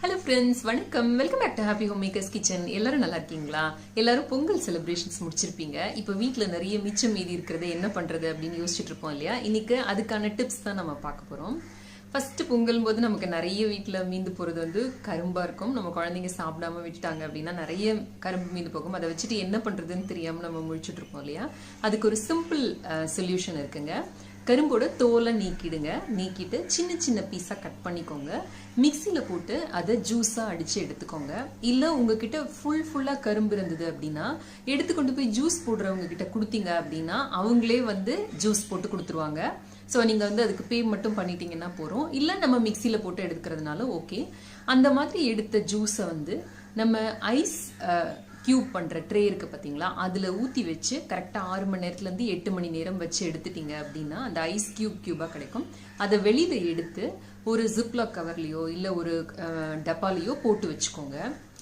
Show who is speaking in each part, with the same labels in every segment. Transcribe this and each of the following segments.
Speaker 1: Hello friends, வணக்கம். Welcome back to Happy Home Makers Kitchen. எல்லாரும் நல்லா இருக்கீங்களா? எல்லாரும் பொங்கல் செலிப்ரேஷன்ஸ் முடிச்சிருப்பீங்க. இப்போ வீட்டில் நிறைய மிச்சம் மீதி இருக்கிறது என்ன பண்றது அப்படின்னு யோசிச்சுட்டு இருப்போம் இல்லையா? இன்னைக்கு அதுக்கான டிப்ஸ் தான் நம்ம பார்க்க போறோம். ஃபர்ஸ்ட் பொங்கல் போது நமக்கு நிறைய வீட்டில் மீந்து போறது வந்து கரும்பா இருக்கும். நம்ம குழந்தைங்க சாப்பிடாம விட்டுட்டாங்க அப்படின்னா நிறைய கரும்பு மீந்து போகும். அதை வச்சுட்டு என்ன பண்றதுன்னு தெரியாம நம்ம முழிச்சுட்டு இருப்போம் இல்லையா? அதுக்கு ஒரு சிம்பிள் சொல்யூஷன் இருக்குங்க. கரும்போட தோலை நீக்கிடுங்க. நீக்கிட்டு சின்ன சின்ன பீஸா கட் பண்ணிக்கோங்க. மிக்சியில போட்டு அதை ஜூஸா அடிச்சு எடுத்துக்கோங்க. இல்ல உங்ககிட்ட ஃபுல்லா கரும்பு இருந்தது அப்படின்னா எடுத்துக்கொண்டு போய் ஜூஸ் போடுறவங்க கிட்ட கொடுத்தீங்க அப்படின்னா அவங்களே வந்து ஜூஸ் போட்டு கொடுத்துருவாங்க. ஸோ நீங்க வந்து அதுக்கு பே மட்டும் பண்ணிட்டீங்கன்னா போறோம். இல்ல நம்ம மிக்சியில போட்டு எடுக்கிறதுனால ஓகே. அந்த மாதிரி எடுத்த ஜூஸை வந்து நம்ம ஐஸ் கியூப் பண்ற ட்ரே இருக்கு பாத்தீங்களா, அதுல ஊத்தி வச்சு கரெக்டா 6 மணி நேரத்துல இருந்து 8 மணி நேரம் வச்சு எடுத்துட்டீங்க அப்படின்னா அந்த ஐஸ் கியூபா கிடைக்கும். அதை வெளியில எடுத்து ஒரு ஜிப்லாக் கவர்லயோ இல்ல ஒரு டப்பாலையோ போட்டு வச்சுக்கோங்க.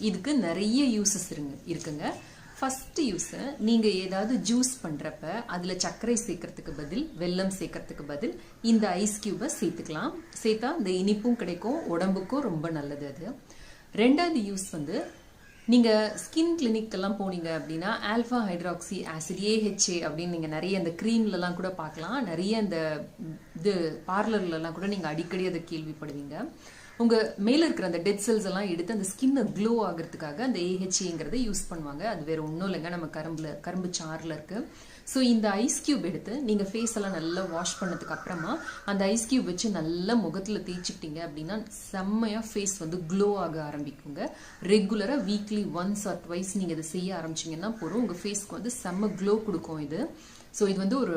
Speaker 1: இதுக்கு நிறைய யூசஸ் இருக்குங்க. ஃபர்ஸ்ட் யூஸ், நீங்க ஏதாவது ஜூஸ் பண்றப்ப அதுல சர்க்கரை சேர்க்கறதுக்கு பதில் வெல்லம் சேர்க்கறதுக்கு பதில் இந்த ஐஸ் கியூபை சேர்த்துக்கலாம். சேர்த்தா இந்த இனிப்பும் கிடைக்கும், உடம்புக்கும் ரொம்ப நல்லது அது. ரெண்டாவது யூஸ் வந்து, நீங்க ஸ்கின் கிளினிக் எல்லாம் போனீங்க அப்படின்னா ஆல்பா ஹைட்ராக்சி ஆசிட் AHA அப்படின்னு நீங்க நிறைய இந்த கிரீம்ல எல்லாம் கூட பார்க்கலாம். நிறைய இந்த இது பார்லர்ல எல்லாம் கூட நீங்க அடிக்கடி அதை கேள்விப்படுவீங்க. உங்க மேல இருக்கிற அந்த டெட் செல்ஸ் எல்லாம் எடுத்து அந்த ஸ்கின்னை க்ளோ ஆகிறதுக்காக அந்த AHAங்கிறத யூஸ் பண்ணுவாங்க. அது வேற ஒன்றும் இல்லைங்க, நம்ம கரும்பு சாறுல இருக்கு. ஸோ இந்த ஐஸ் கியூப் எடுத்து நீங்க ஃபேஸ் எல்லாம் நல்லா வாஷ் பண்ணதுக்கு அப்புறமா அந்த ஐஸ் கியூப் வச்சு நல்லா முகத்துல தேய்ச்சிக்கிட்டீங்க அப்படின்னா செம்மையா ஃபேஸ் வந்து க்ளோ ஆக ஆரம்பிக்குங்க. ரெகுலரா வீக்லி ஒன்ஸ் ஆர் ட்வைஸ் நீங்க இதை செய்ய ஆரம்பிச்சீங்கன்னா போதும், உங்க ஃபேஸ்க்கு வந்து செம்ம க்ளோ கொடுக்கும் இது. ஸோ இது வந்து ஒரு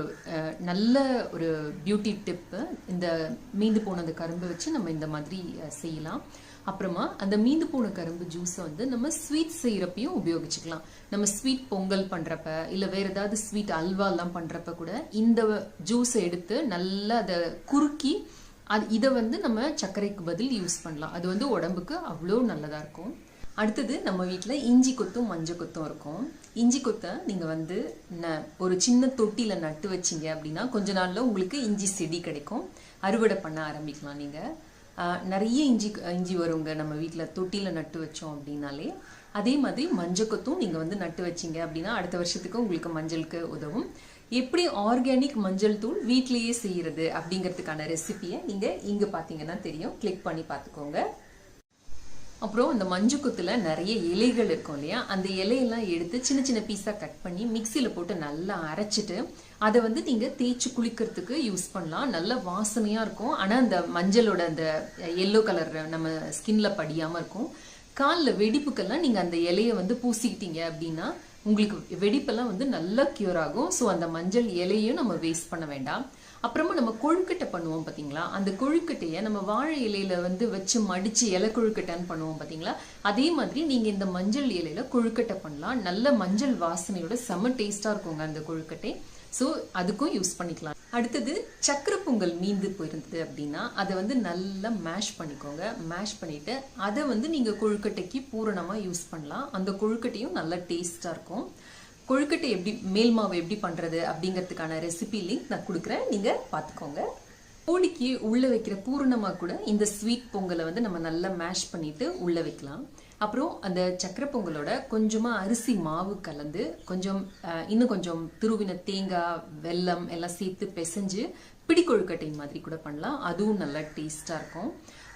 Speaker 1: நல்ல ஒரு பியூட்டி டிப்பு. இந்த மீந்து போன அந்த கரும்பை வச்சு நம்ம இந்த மாதிரி செய்யலாம். அப்புறமா அந்த மீந்து போன கரும்பு ஜூஸை வந்து நம்ம ஸ்வீட் செய்யறப்பையும் உபயோகிச்சுக்கலாம். நம்ம ஸ்வீட் பொங்கல் பண்றப்ப இல்ல வேற ஏதாவது ஸ்வீட் அல்வா எல்லாம் பண்றப்ப கூட இந்த ஜூஸை எடுத்து நல்லா அதை குறுக்கி இதை வந்து நம்ம சர்க்கரைக்கு பதில் யூஸ் பண்ணலாம். அது வந்து உடம்புக்கு அவ்வளோ நல்லதா இருக்கும். அடுத்தது, நம்ம வீட்டில் இஞ்சி கொத்தும் மஞ்சள் கொத்தும் இருக்கும். இஞ்சி கொத்தை நீங்க வந்து ஒரு சின்ன தொட்டியில நட்டு வச்சீங்க அப்படின்னா கொஞ்ச நாள்ல உங்களுக்கு இஞ்சி செடி கிடைக்கும். அறுவடை பண்ண ஆரம்பிக்கலாம். நீங்க நிறைய இஞ்சி வருங்க நம்ம வீட்டில் தொட்டியில நட்டு வச்சோம் அப்படின்னாலே. அதே மாதிரி மஞ்சள் கொத்தும் நீங்க வந்து நட்டு வச்சீங்க அப்படின்னா அடுத்த வருஷத்துக்கு உங்களுக்கு மஞ்சளுக்கு உதவும். எப்படி ஆர்கானிக் மஞ்சள் தூள் வீட்லயே செய்யறது அப்படிங்கிறதுக்கான ரெசிபியை நீங்க இங்க பாத்தீங்கன்னா தெரியும், கிளிக் பண்ணி பாத்துக்கோங்க. அப்புறம் இந்த மஞ்சள் கொத்துல நிறைய இலைகள் இருக்கும் இல்லையா, அந்த இலையெல்லாம் எடுத்து சின்ன சின்ன பீஸா கட் பண்ணி மிக்சியில போட்டு நல்லா அரைச்சிட்டு அதை வந்து நீங்க தேய்ச்சி குளிக்கிறதுக்கு யூஸ் பண்ணலாம். நல்ல வாசனையா இருக்கும். ஆனா அந்த மஞ்சளோட அந்த எல்லோ கலர் நம்ம ஸ்கின்ல படியாம இருக்கும். காலில் வெடிப்புக்கெல்லாம் நீங்க அந்த இலையை வந்து பூசிக்கிட்டீங்க அப்படின்னா உங்களுக்கு வெடிப்பெல்லாம் வந்து நல்லா கியூர் ஆகும். ஸோ அந்த மஞ்சள் இலையும் நம்ம வேஸ்ட் பண்ண வேண்டாம். அப்புறமா நம்ம கொழுக்கட்டை பண்ணுவோம் பாத்தீங்களா, அந்த கொழுக்கட்டையை நம்ம வாழை இலையில வந்து வச்சு மடிச்சு இலை கொழுக்கட்டைன்னு பண்ணுவோம் பாத்தீங்களா, அதே மாதிரி நீங்க இந்த மஞ்சள் இலையில கொழுக்கட்டை பண்ணலாம். நல்ல மஞ்சள் வாசனையோட செம டேஸ்டா இருக்குங்க அந்த கொழுக்கட்டை. ஸோ அதுக்கும் யூஸ் பண்ணிக்கலாம். அடுத்தது, சக்கரை பொங்கல் மீந்து போயிருந்தது அப்படின்னா அதை வந்து நல்லா மேஷ் பண்ணிக்கோங்க. மேஷ் பண்ணிட்டு அதை வந்து நீங்க கொழுக்கட்டைக்கு பூரணமா யூஸ் பண்ணலாம். அந்த கொழுக்கட்டையும் நல்ல டேஸ்டா இருக்கும். கொழுக்கட்டை எப்படி மேல் மாவு எப்படி பண்றது அப்படிங்கிறதுக்கான ரெசிபி லிங்க் நான் கொடுக்குறேன், நீங்க பாத்துக்கோங்க. கோழிக்கு உள்ள வைக்கிற பூரணமா கூட இந்த ஸ்வீட் பொங்கலை வந்து நம்ம நல்லா மேஷ் பண்ணிட்டு உள்ள வைக்கலாம். அப்புறம் அந்த சக்கரை பொங்கலோட கொஞ்சமா அரிசி மாவு கலந்து இன்னும் கொஞ்சம் துருவின தேங்காய் வெல்லம் எல்லாம் சேர்த்து பிசைஞ்சு பிடி கொழுக்கட்டை மாதிரி கூட பண்ணலாம். அதுவும் நல்லா டேஸ்டா இருக்கும்.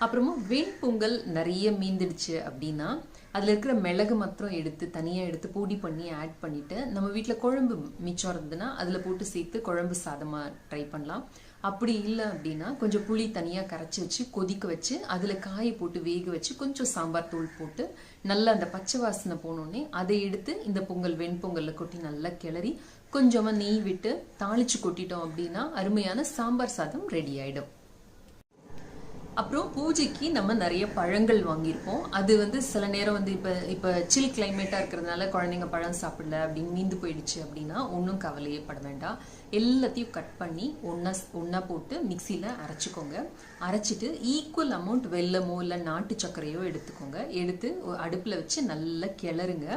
Speaker 1: அப்புறமா வெண்பொங்கல் நிறைய மீந்துடுச்சு அப்படின்னா அதுல இருக்கிற மிளகு மாத்திரம் எடுத்து தனியா எடுத்து பொடி பண்ணி ஆட் பண்ணிட்டு நம்ம வீட்டுல குழம்பு மிச்சம் இருந்ததுன்னா அதுல போட்டு சேர்த்து குழம்பு சாதமா ட்ரை பண்ணலாம். அப்படி இல்லை அப்படின்னா கொஞ்சம் புளி தனியா கரைச்சி வச்சு கொதிக்க வச்சு அதுல காயை போட்டு வேக வச்சு கொஞ்சம் சாம்பார் தூள் போட்டு நல்லா அந்த பச்சை வாசனை போனோடனே அதை எடுத்து இந்த வெண்பொங்கல்ல கொட்டி நல்லா கிளறி கொஞ்சமா நெய் விட்டு தாளிச்சு கொட்டிட்டோம் அப்படின்னா அருமையான சாம்பார் சாதம் ரெடி ஆயிடும். அப்புறம் பூஜைக்கு நம்ம நிறைய பழங்கள் வாங்கியிருப்போம். அது வந்து சில நேரம் வந்து இப்ப சில் கிளைமேட்டா இருக்கிறதுனால குழந்தைங்க பழம் சாப்பிடல அப்படின்னு மீந்து போயிடுச்சு அப்படின்னா ஒன்றும் கவலையே பட வேண்டாம். எல்லாத்தையும் கட் பண்ணி ஒன்னா போட்டு மிக்சியில அரைச்சிக்கோங்க. அரைச்சிட்டு ஈக்குவல் அமௌண்ட் வெல்லமோ இல்லை நாட்டு சர்க்கரையோ எடுத்துக்கோங்க. எடுத்து அடுப்புல வச்சு நல்லா கிளறுங்க.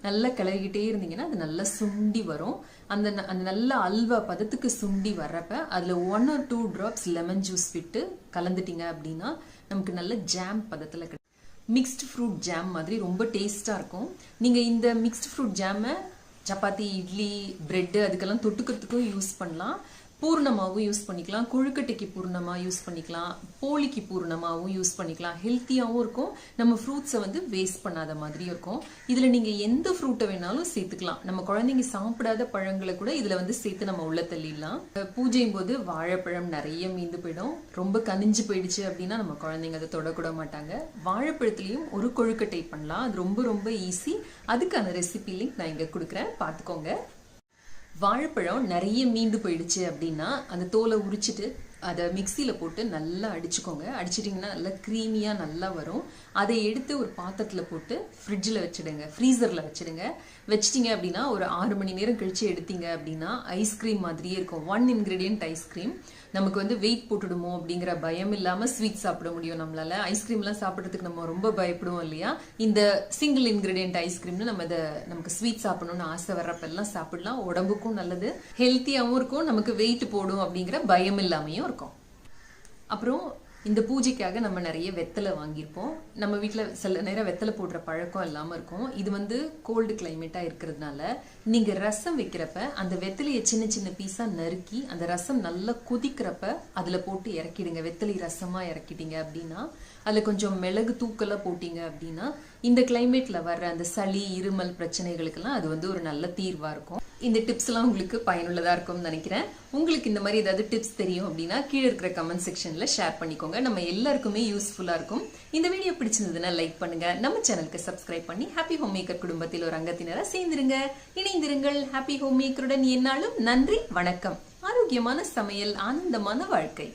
Speaker 1: நல்லா கிளறிக்கிட்டே இருந்தீங்கன்னா அது நல்லா சுண்டி வரும். அந்த நல்ல அல்வா பதத்துக்கு சுண்டி வர்றப்ப அதுல 1 or 2 drops லெமன் ஜூஸ் விட்டு கலந்துட்டீங்க அப்படின்னா நமக்கு நல்ல ஜாம் பதத்துல மிக்ஸ்டு ஃப்ரூட் ஜாம் மாதிரி ரொம்ப டேஸ்டா இருக்கும். நீங்க இந்த மிக்ஸ்டு ஃப்ரூட் ஜாமை சப்பாத்தி, இட்லி, பிரெட் அதுக்கெல்லாம் தொட்டுக்கிறதுக்கும் யூஸ் பண்ணலாம். பூர்ணமாவும் யூஸ் பண்ணிக்கலாம், கொழுக்கட்டைக்கு பூர்ணமா யூஸ் பண்ணிக்கலாம், போலிக்கு பூர்ணமாவும் யூஸ் பண்ணிக்கலாம். ஹெல்த்தியாவும் இருக்கும், நம்ம ஃப்ரூட்ஸை வந்து வேஸ்ட் பண்ணாத மாதிரியும் இருக்கும். இதுல நீங்க எந்த ஃப்ரூட்டை வேணாலும் சேர்த்துக்கலாம். நம்ம குழந்தைங்க சாப்பிடாத பழங்களை கூட இதுல வந்து சேர்த்து நம்ம உள்ள தள்ளிடலாம். பூஜையும் போது வாழைப்பழம் நிறைய மீந்து போயிடும். ரொம்ப கனிஞ்சு போயிடுச்சு அப்படின்னா நம்ம குழந்தைங்க அதை தொடக்கூட மாட்டாங்க. வாழைப்பழத்திலையும் ஒரு கொழுக்கட்டை பண்ணலாம். அது ரொம்ப ரொம்ப ஈஸி. அதுக்கான ரெசிபி லிங்க் நான் இங்க கொடுக்குறேன், பார்த்துக்கோங்க. வாழைப்பழம் நிறைய மீந்து போயிடுச்சு அப்படின்னா அந்த தோலை உரிச்சிட்டு அதை மிக்சியில் போட்டு நல்லா அடிச்சுக்கோங்க. அடிச்சிட்டிங்கன்னா நல்லா க்ரீமியாக நல்லா வரும். அதை எடுத்து ஒரு பாத்திரத்தில் போட்டு ஃப்ரிட்ஜில் வச்சுடுங்க, ஃப்ரீசரில் வச்சுடுங்க. வச்சிட்டிங்க அப்படின்னா ஒரு 6 மணி நேரம் கழிச்சு எடுத்தீங்க அப்படின்னா ஐஸ்கிரீம் மாதிரியே இருக்கும். 1 இன்க்ரீடியன்ட் ஐஸ்கிரீம். நமக்கு வந்து வெயிட் போட்டுடுமோ அப்படிங்கிற பயம் இல்லாமல் ஸ்வீட் சாப்பிட முடியும் நம்மளால. ஐஸ்கிரீம்லாம் சாப்பிட்றதுக்கு நம்ம ரொம்ப பயப்படுவோம் இல்லையா? இந்த சிங்கிள் இன்க்ரீடியன்ட் ஐஸ்கிரீம்னு நமக்கு ஸ்வீட் சாப்பிடணும்னு ஆசை வர்றப்பெல்லாம் சாப்பிடலாம். உடம்புக்கும் நல்லது, ஹெல்த்தியாகவும் இருக்கும், நமக்கு வெயிட் போடும் அப்படிங்கிற பயம் இல்லாமையும் இருக்கும். அப்புறம் இந்த பூஜைக்காக நம்ம நிறைய வெத்தலை வாங்கியிருப்போம். நம்ம வீட்டில் சில நேரம் வெத்தலை போடுற பழக்கம் இல்லாமல் இருக்கும். இது வந்து கோல்டு கிளைமேட்டாக இருக்கிறதுனால நீங்கள் ரசம் வைக்கிறப்ப அந்த வெத்தலையை சின்ன சின்ன பீஸாக நறுக்கி அந்த ரசம் நல்லா கொதிக்கிறப்ப அதில் போட்டு இறக்கிடுங்க. வெத்தலை ரசமாக இறக்கிட்டீங்க அப்படின்னா அதில் கொஞ்சம் மிளகு தூக்கெல்லாம் போட்டிங்க அப்படின்னா இந்த கிளைமேட்டில் வர்ற அந்த சளி, இருமல் பிரச்சனைகளுக்கெல்லாம் அது வந்து ஒரு நல்ல தீர்வாக இருக்கும். இந்த டிப்ஸ் எல்லாம் உங்களுக்கு பயனுள்ளதாக இருக்கும்னு நினைக்கிறேன். உங்களுக்கு இந்த மாதிரி ஏதாவது டிப்ஸ் தெரியும் அப்படின்னா கீழே இருக்கிற கமெண்ட் செக்ஷன்ல ஷேர் பண்ணிக்கோங்க. நம்ம எல்லாருக்குமே யூஸ்ஃபுல்லா இருக்கும். இந்த வீடியோ பிடிச்சிருந்ததுன்னா லைக் பண்ணுங்க, நம்ம சேனலுக்கு சப்ஸ்கிரைப் பண்ணி ஹாப்பி ஹோம் மேக்கர் குடும்பத்தில் ஒரு அங்கத்தினரா சேர்ந்துருங்க. இணைந்திருங்கள். ஹாப்பி ஹோம் மேக்கருடன் என்னாலும் நன்றி, வணக்கம். ஆரோக்கியமான சமையல், ஆனந்தமான வாழ்க்கை.